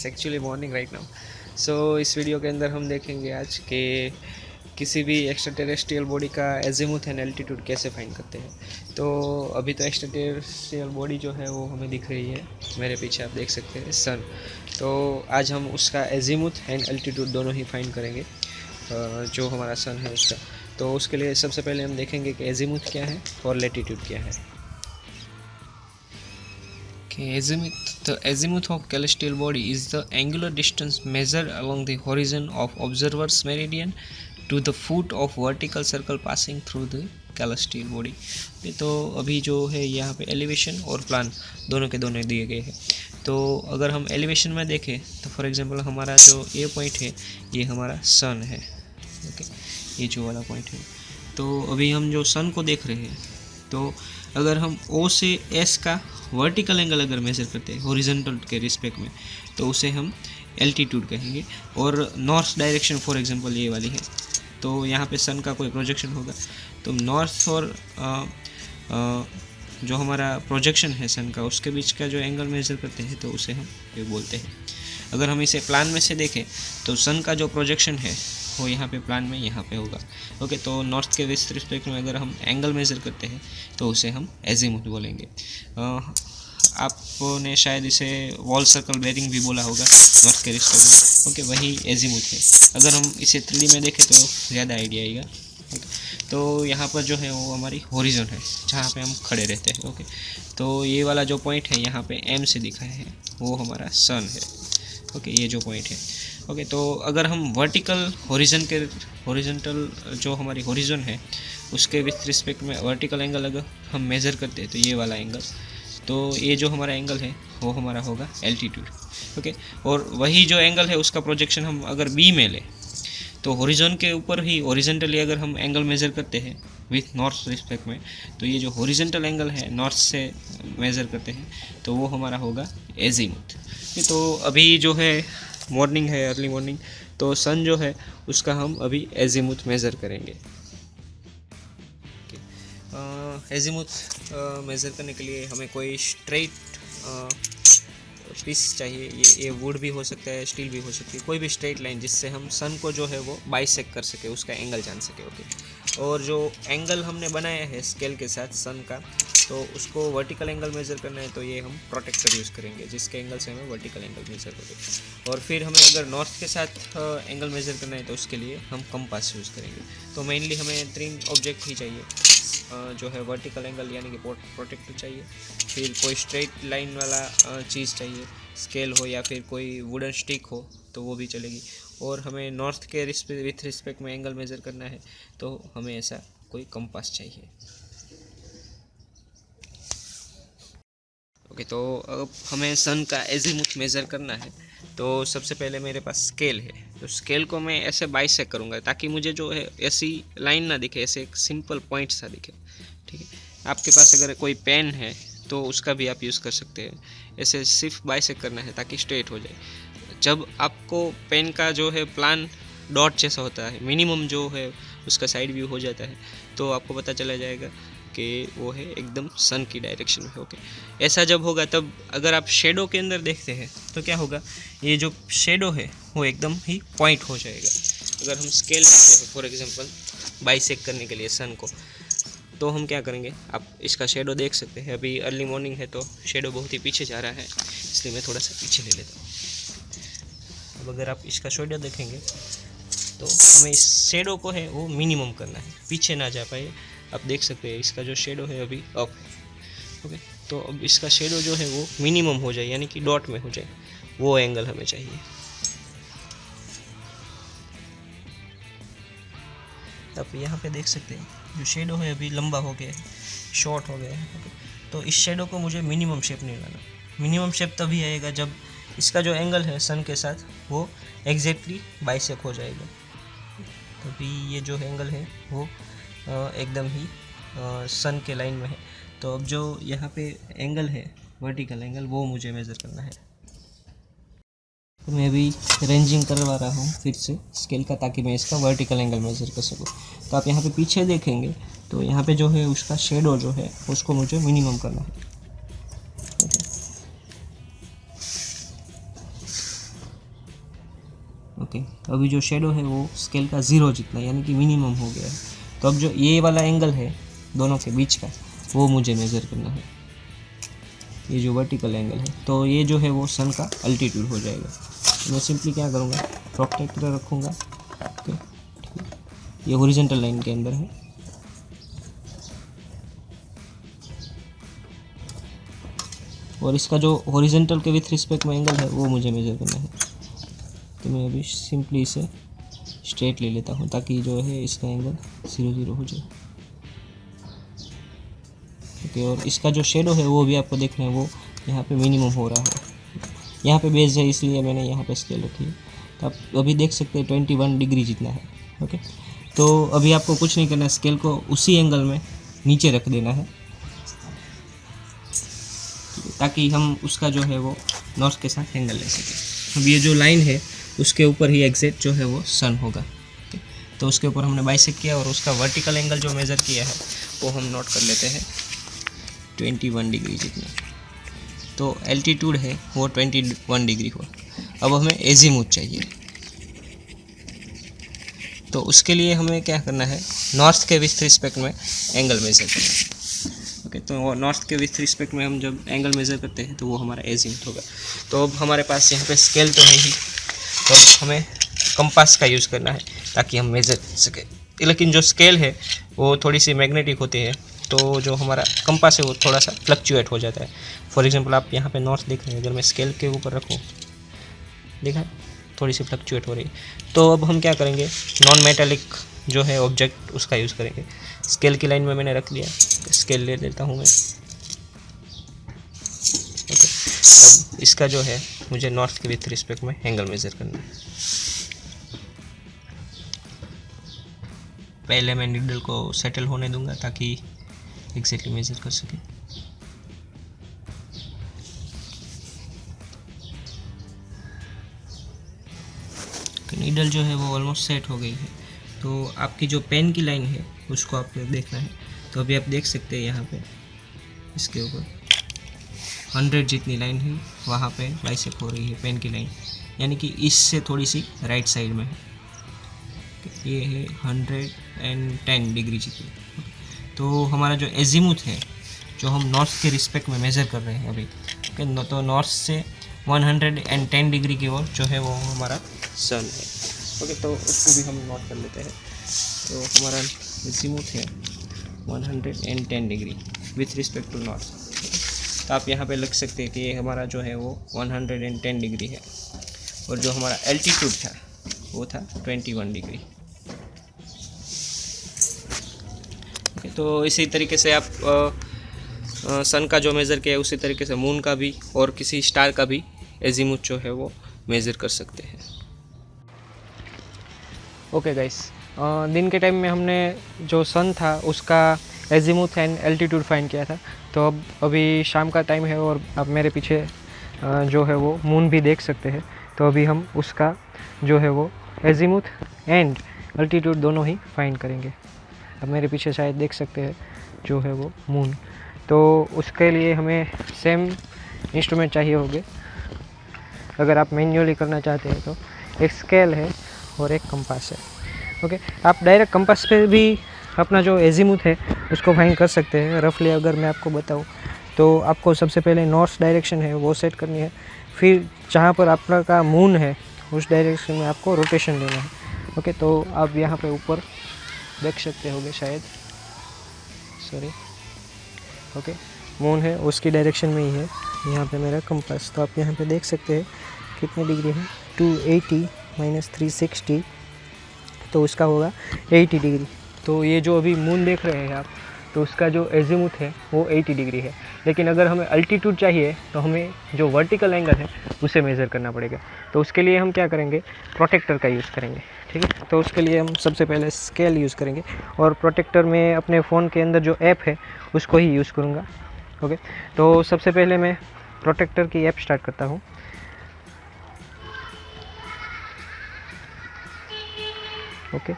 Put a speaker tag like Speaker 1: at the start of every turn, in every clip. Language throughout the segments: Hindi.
Speaker 1: It's actually morning right now. So इस वीडियो के अंदर हम देखेंगे आज कि किसी भी एक्स्ट्रा टेरेस्ट्रियल बॉडी का एजीमुथ एंड एल्टीट्यूड कैसे फाइंड करते हैं। तो अभी तो एक्स्ट्रा टेरेस्ट्रियल बॉडी जो है वो हमें दिख रही है, मेरे पीछे आप देख सकते हैं सन। तो आज हम उसका एजीमुथ एंड एल्टीट्यूड दोनों ही फाइंड करेंगे, जो हमारा सन है उसका। तो उसके लिए सबसे पहले हम देखेंगे कि एजीमुथ क्या है और लैटिट्यूड क्या है। The azimuth of celestial body is the angular distance measured along the horizon of observer's meridian to the foot of vertical circle passing through the celestial body। तो अभी जो है यहाँ पे एलिवेशन और प्लान दोनों के दोनों दिए गए हैं। तो अगर हम एलिवेशन में देखें तो फॉर एग्जांपल हमारा जो ए पॉइंट है ये हमारा सन है, ओके, ये जो वाला पॉइंट है। तो अभी हम जो सन को देख रहे हैं, तो अगर हम ओ से एस का वर्टिकल एंगल अगर मेज़र करते हैं हॉरिजॉन्टल के रिस्पेक्ट में, तो उसे हम एल्टीट्यूड कहेंगे। और नॉर्थ डायरेक्शन फॉर एग्जांपल ये वाली है, तो यहाँ पे सन का कोई प्रोजेक्शन होगा, तो नॉर्थ और जो हमारा प्रोजेक्शन है सन का उसके बीच का जो एंगल मेज़र करते हैं तो उसे हम ये बोलते हैं। अगर हम इसे प्लान में से देखें तो सन का जो प्रोजेक्शन है वो यहाँ पे प्लान में यहाँ पे होगा, ओके। तो नॉर्थ के रिस्पेक्ट में अगर हम एंगल मेज़र करते हैं तो उसे हम एजीमुथ बोलेंगे। आपने शायद इसे वॉल सर्कल बेरिंग भी बोला होगा नॉर्थ के रिस्पेक्ट में, ओके, वही एजीमुथ है। अगर हम इसे 3D में देखें तो ज़्यादा आइडिया आएगा, ओके। तो यहाँ पर जो है वो हमारी हॉरिजॉन है जहाँ पे हम खड़े रहते हैं, ओके। तो ये वाला जो पॉइंट है यहाँ पे एम से दिखाया है वो हमारा सन है, ओके, ये जो पॉइंट है, ओके। तो अगर हम वर्टिकल हॉरिजॉन्टल जो हमारी हॉरिजॉन है उसके विथ रिस्पेक्ट में वर्टिकल एंगल अगर हम मेज़र करते हैं तो ये वाला एंगल, तो ये जो हमारा एंगल है वो हमारा होगा एल्टीट्यूड, ओके। और वही जो एंगल है उसका प्रोजेक्शन हम अगर बी में ले तो हॉरिजॉन के ऊपर ही हॉरिजॉन्टली अगर हम एंगल मेज़र करते हैं विथ नॉर्थ रिस्पेक्ट में, तो ये जो हॉरिजॉन्टल एंगल है नॉर्थ से मेज़र करते हैं तो वो हमारा होगा एजीमुथ। तो अभी जो है मॉर्निंग है, अर्ली मॉर्निंग, तो सन जो है उसका हम अभी एजीमुथ मेज़र करेंगे। एजीमुथ मेज़र करने के लिए हमें कोई स्ट्रेट पीस चाहिए। ये वुड भी हो सकता है, स्टील भी हो सकती है, कोई भी स्ट्रेट लाइन जिससे हम सन को जो है वो बाइसेक्ट कर सके, उसका एंगल जान सके, ओके। और जो एंगल हमने बनाया है स्केल के साथ सन का, तो उसको वर्टिकल एंगल मेज़र करना है तो ये हम प्रोटेक्टर यूज़ करेंगे जिसके एंगल से हमें वर्टिकल एंगल मेज़र करेंगे। और फिर हमें अगर नॉर्थ के साथ एंगल मेज़र करना है तो उसके लिए हम कंपास यूज़ करेंगे। तो मेनली हमें 3 ऑब्जेक्ट ही चाहिए, जो है वर्टिकल एंगल यानी कि प्रोटेक्टर चाहिए, फिर कोई स्ट्रेट लाइन वाला चीज़ चाहिए, स्केल हो या फिर कोई वुडन स्टिक हो तो वो भी चलेगी। और हमें नॉर्थ के विथ रिस्पेक्ट में एंगल मेज़र करना है तो हमें ऐसा कोई कंपास चाहिए, ओके। तो अब हमें सन का एजीमुथ मेज़र करना है, तो सबसे पहले मेरे पास स्केल है, तो स्केल को मैं ऐसे बाइसेक्ट करूँगा ताकि मुझे जो है ऐसी लाइन ना दिखे, ऐसे एक सिंपल पॉइंट सा दिखे, ठीक है। आपके पास अगर कोई पेन है तो उसका भी आप यूज़ कर सकते हैं। ऐसे सिर्फ बाइसेक्ट करना है ताकि स्ट्रेट हो जाए। जब आपको पेन का जो है प्लान डॉट जैसा होता है, मिनिमम जो है उसका साइड व्यू हो जाता है, तो आपको पता चला जाएगा कि वो है एकदम सन की डायरेक्शन में, ओके। ऐसा जब होगा तब अगर आप शेडो के अंदर देखते हैं तो क्या होगा, ये जो शेडो है वो एकदम ही पॉइंट हो जाएगा। अगर हम स्केल करते हैं फॉर एग्जांपल बाइसेक्ट करने के लिए सन को, तो हम क्या करेंगे, आप इसका शेडो देख सकते हैं। अभी अर्ली मॉर्निंग है तो शेडो बहुत ही पीछे जा रहा है, इसलिए मैं थोड़ा सा पीछे ले लेता हूँ। अब अगर आप इसका शेडो देखेंगे तो हमें इस शेडो को है वो मिनिमम करना है, पीछे ना जा पाए। आप देख सकते हैं इसका जो शेडो है अभी अप है, ओके। तो अब इसका शेडो जो है वो मिनिमम हो जाए यानी कि डॉट में हो जाए, वो एंगल हमें चाहिए। आप यहाँ पे देख सकते हैं जो शेडो है अभी लंबा हो गया है, शॉर्ट हो गया है, ओके। तो इस शेडो को मुझे मिनिमम शेप नहीं लाना। मिनिमम शेप तभी आएगा जब इसका जो एंगल है सन के साथ वो एग्जैक्टली बाइसेक्ट हो जाएगा। तभी ये जो एंगल है वो एकदम ही सन के लाइन में है। तो अब जो यहाँ पे एंगल है वर्टिकल एंगल वो मुझे मेज़र करना है। तो मैं अभी रेंजिंग करवा रहा हूँ फिर से स्केल का, ताकि मैं इसका वर्टिकल एंगल मेज़र कर सकूँ। तो आप यहाँ पे पीछे देखेंगे तो यहाँ पे जो है उसका शेडो जो है उसको मुझे मिनिमम करना है, ओके। ओके, तो अभी जो शेडो है वो स्केल का 0 जितना यानी कि मिनिमम हो गया है। तो अब जो ये वाला एंगल है दोनों के बीच का वो मुझे मेज़र करना है, ये जो वर्टिकल एंगल है। तो ये जो है वो सन का अल्टीट्यूड हो जाएगा। तो मैं सिंपली क्या करूँगा, प्रोट्रैक्टर रखूँगा। ओके, ये हॉरिजॉन्टल लाइन के अंदर है। और इसका जो हॉरिजॉन्टल के विथ रिस्पेक्ट में एंगल है वो मुझे मेज़र करना है। तो मैं अभी सिंपली इसे स्ट्रेट ले लेता हूँ ताकि जो है इसका एंगल 0 0 हो जाए। ओके, और इसका जो शेडो है वो भी आपको देखना है, वो यहाँ पे मिनिमम हो रहा है। यहाँ पे बेस है इसलिए मैंने यहाँ पे स्केल रखी है। तो आप अभी देख सकते हैं 21 डिग्री जितना है। ओके, तो अभी आपको कुछ नहीं करना है, स्केल को उसी एंगल में नीचे रख देना है ताकि हम उसका जो है वो नॉर्थ के साथ एंगल ले सकें। अब ये जो लाइन है उसके ऊपर ही एग्जैक्ट जो है वो सन होगा। तो उसके ऊपर हमने बाइसेक्ट किया और उसका वर्टिकल एंगल जो मेज़र किया है वो हम नोट कर लेते हैं 21 डिग्री जितना। तो एल्टीट्यूड है वो 21 डिग्री हुआ। अब हमें एजीमुथ चाहिए, तो उसके लिए हमें क्या करना है, नॉर्थ के विथ रिस्पेक्ट में एंगल मेज़र करना है। ओके, तो नॉर्थ के विथ रिस्पेक्ट में हम जब एंगल मेज़र करते हैं तो वो हमारा एजीमुथ होगा। तो अब हमारे पास यहाँ पे स्केल तो है ही, तो अब हमें कंपास का यूज़ करना है ताकि हम मेज़र कर सकें। लेकिन जो स्केल है वो थोड़ी सी मैग्नेटिक होती है, तो जो हमारा कंपास है वो थोड़ा सा फ्लक्चुएट हो जाता है। फॉर एग्जांपल आप यहाँ पे नॉर्थ देख रहे हैं, अगर मैं स्केल के ऊपर रखूँ, देखा थोड़ी सी फ्लक्चुएट हो रही है। तो अब हम क्या करेंगे, नॉन मेटालिक जो है ऑब्जेक्ट उसका यूज़ करेंगे। स्केल की लाइन में मैंने रख लिया, स्केल ले लेता हूँ मैं। ओके, अब इसका जो है मुझे नॉर्थ के विथ रिस्पेक्ट में एंगल मेज़र करना है। पहले मैं नीडल को सेटल होने दूंगा ताकि एग्जैक्टली मेज़र कर सके। नीडल जो है वो ऑलमोस्ट सेट हो गई है। तो आपकी जो पेन की लाइन है उसको आपको देखना है। तो अभी आप देख सकते हैं यहाँ पे इसके ऊपर 100 जितनी लाइन है, वहाँ पे बाइसेक्ट हो रही है पेन की लाइन, यानी कि इससे थोड़ी सी राइट साइड में है। ये है 110 डिग्री जितनी। तो हमारा जो एजीमुथ है जो हम नॉर्थ के रिस्पेक्ट में मेज़र कर रहे हैं अभी, तो नॉर्थ से 110 डिग्री की ओर जो है वो हमारा सन है। ओके, तो उसको भी हम नोट कर लेते हैं। तो हमारा एजीमुथ है 110 degree with respect to north. तो आप यहाँ पे लिख सकते हैं कि ये हमारा जो है वो 110 डिग्री है, और जो हमारा एल्टीट्यूड था वो था 21 डिग्री। ओके, तो इसी तरीके से आप सन का जो मेज़र किया है उसी तरीके से मून का भी और किसी स्टार का भी एजीमुथ जो है वो मेज़र कर सकते हैं। ओके गाइस, दिन के टाइम में हमने जो सन था उसका एजीमुथ एंड एल्टीट्यूड फाइंड किया था। तो अब अभी शाम का टाइम है और आप मेरे पीछे जो है वो मून भी देख सकते हैं। तो अभी हम उसका जो है वो एजीमुथ एंड एल्टीट्यूड दोनों ही फाइंड करेंगे। अब मेरे पीछे शायद देख सकते हैं जो है वो मून। तो उसके लिए हमें सेम इंस्ट्रूमेंट चाहिए होंगे। अगर आप मैन्युअली करना चाहते हैं तो एक स्केल है और एक कंपास है। ओके, आप डायरेक्ट कंपास पे भी अपना जो एजीमुथ है उसको फाइंड कर सकते हैं। रफली अगर मैं आपको बताऊं तो आपको सबसे पहले नॉर्थ डायरेक्शन है वो सेट करनी है, फिर जहाँ पर आपका का मून है उस डायरेक्शन में आपको रोटेशन लेना है। ओके, तो आप यहाँ पे ऊपर देख सकते होंगे शायद, सॉरी। ओके, मून है उसकी डायरेक्शन में ही है यहाँ पे मेरा कंपास। तो आप यहाँ पे देख सकते हैं कितने डिग्री है, 280 माइनस 360, तो उसका होगा 80 डिग्री। तो ये जो अभी मून देख रहे हैं आप, तो उसका जो एजीमुथ है वो 80 डिग्री है। लेकिन अगर हमें अल्टीट्यूड चाहिए तो हमें जो वर्टिकल एंगल है उसे मेज़र करना पड़ेगा। तो उसके लिए हम क्या करेंगे, प्रोटेक्टर का यूज़ करेंगे। ठीक है, तो उसके लिए हम सबसे पहले स्केल यूज़ करेंगे और प्रोटेक्टर में अपने फ़ोन के अंदर जो ऐप है उसको ही यूज़ करूँगा। ओके, तो सबसे पहले मैं प्रोटेक्टर की ऐप स्टार्ट करता हूँ। ओके,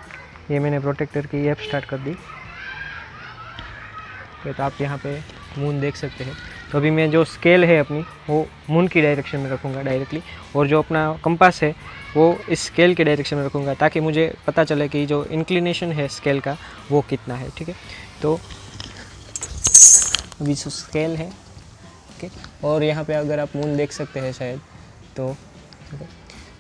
Speaker 1: ये मैंने प्रोटेक्टर की ऐप स्टार्ट कर दी। तो आप यहाँ पे मून देख सकते हैं। तो अभी मैं जो स्केल है अपनी वो मून की डायरेक्शन में रखूँगा डायरेक्टली, और जो अपना कंपास है वो इस स्केल के डायरेक्शन में रखूँगा, ताकि मुझे पता चले कि जो इंक्लिनेशन है स्केल का वो कितना है। ठीक है, तो अभी जो स्केल है, ओके, और यहाँ पे अगर आप मून देख सकते हैं शायद, तो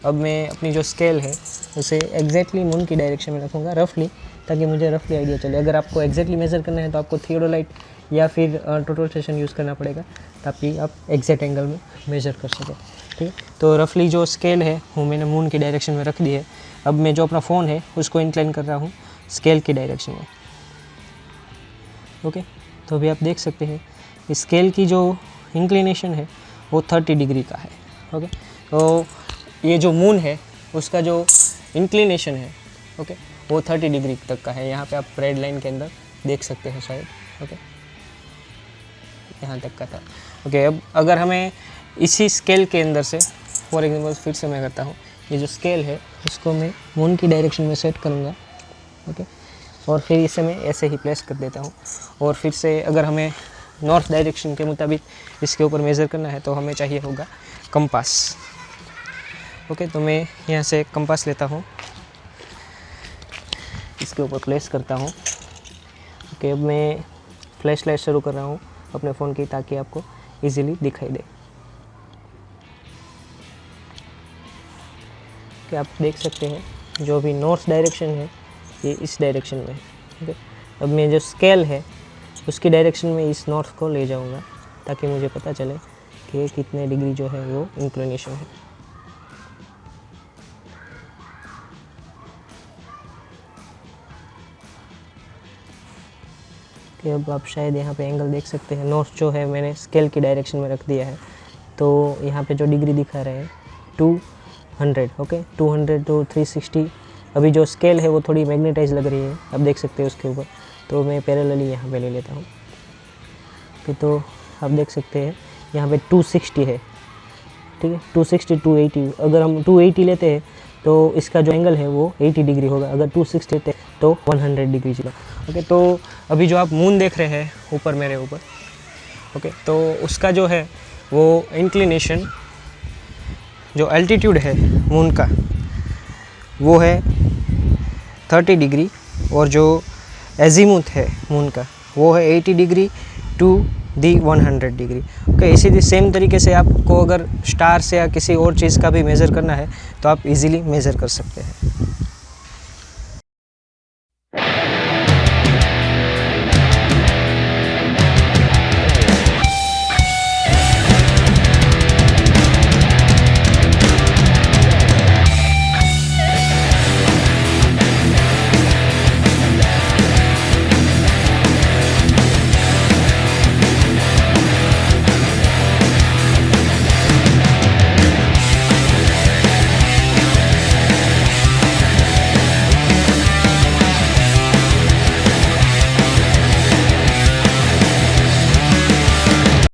Speaker 1: अब मैं अपनी जो स्केल है उसे एग्जैक्टली मून की डायरेक्शन में रखूँगा रफली, ताकि मुझे रफली आइडिया चले। अगर आपको एग्जैक्टली मेज़र करना है तो आपको थियोडोलाइट या फिर टोटल सेशन यूज़ करना पड़ेगा, ताकि आप एग्जैक्ट एंगल में मेज़र कर सकें। ठीक है, तो रफली जो स्केल है वो मैंने मून की डायरेक्शन में रख दी है। अब मैं जो अपना फ़ोन है उसको इंक्लाइन कर रहा हूँ स्केल की डायरेक्शन में। ओके, तो अभी आप देख सकते हैं स्केल की जो इंक्लिनेशन है वो 30 डिग्री का है। ओके, तो ये जो मून है उसका जो इंक्लिनेशन है, ओके, वो 30 डिग्री तक का है। यहाँ पे आप रेड लाइन के अंदर देख सकते हैं शायद। ओके, यहाँ तक का था। ओके, अब अगर हमें इसी स्केल के अंदर से, फॉर एग्जांपल फिर से मैं करता हूँ, ये जो स्केल है उसको मैं मून की डायरेक्शन में सेट करूँगा। ओके, और फिर इसे मैं ऐसे ही प्लेस कर देता हूँ, और फिर से अगर हमें नॉर्थ डायरेक्शन के मुताबिक इसके ऊपर मेज़र करना है तो हमें चाहिए होगा कंपास। ओके, तो मैं यहाँ से कंपास लेता हूँ, इसके ऊपर प्लेस करता हूँ। ओके, अब मैं फ्लैश लाइट शुरू कर रहा हूँ अपने फ़ोन की, ताकि आपको इजीली दिखाई दे। ओके, आप देख सकते हैं जो भी नॉर्थ डायरेक्शन है ये इस डायरेक्शन में है। ओके, अब मैं जो स्केल है उसकी डायरेक्शन में इस नॉर्थ को ले जाऊँगा, ताकि मुझे पता चले कि कितने डिग्री जो है वो इंक्लिनेशन है। कि अब आप शायद यहाँ पे एंगल देख सकते हैं, नॉर्थ जो है मैंने स्केल की डायरेक्शन में रख दिया है, तो यहाँ पे जो डिग्री दिखा रहे हैं 200, ओके, 200 to 360। अभी जो स्केल है वो थोड़ी मैग्नेटाइज लग रही है, आप देख सकते हैं उसके ऊपर, तो मैं पैरेलली यहाँ पे ले लेता हूँ। ओके, तो आप देख सकते हैं यहाँ पे 260 है। ठीक है, 260 280, अगर हम 280 लेते हैं तो इसका जो एंगल है वो 80 डिग्री होगा, अगर 260 लेते हैं तो 100 डिग्री होगा। ओके, तो अभी जो आप मून देख रहे हैं ऊपर मेरे ऊपर, ओके, तो उसका जो है वो इंक्लिनेशन, जो एल्टीट्यूड है मून का वो है 30 डिग्री, और जो एजीमुथ है मून का वो है 80 degree to the 100 degree. Okay, इसी सेम तरीके से आपको अगर स्टार से या किसी और चीज़ का भी मेज़र करना है तो आप इजीली मेज़र कर सकते हैं।